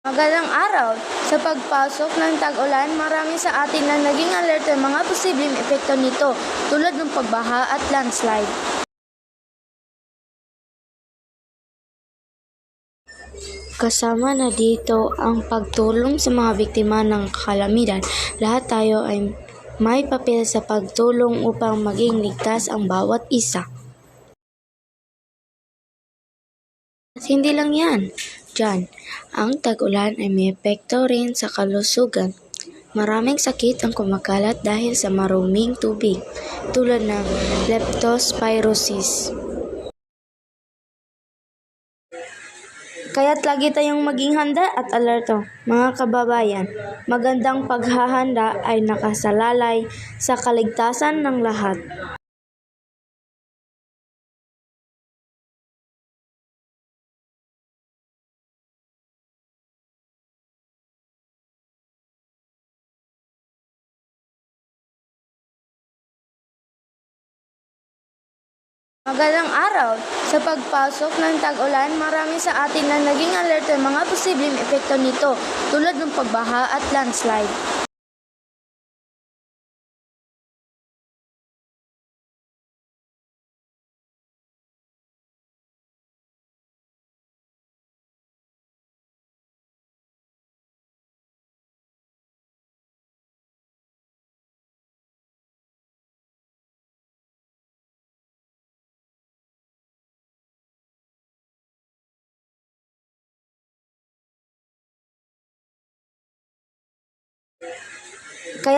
Magandang araw! Sa pagpasok ng tag-ulan, marami sa atin na naging alert ng mga posibleng epekto nito tulad ng pagbaha at landslide. Kasama na dito ang pagtulong sa mga biktima ng kalamidad. Lahat tayo ay may papel sa pagtulong upang maging ligtas ang bawat isa. At hindi lang yan. Diyan, ang tag-ulan ay may epekto rin sa kalusugan. Maraming sakit ang kumakalat dahil sa maruming tubig, tulad ng leptospirosis. Kaya't lagi tayong maging handa at alerto, mga kababayan. Magandang paghahanda ay nakasalalay sa kaligtasan ng lahat. Magandang araw! Sa pagpasok ng tag-ulan, marami sa atin na naging alert ng mga posibleng epekto nito tulad ng pagbaha at landslide.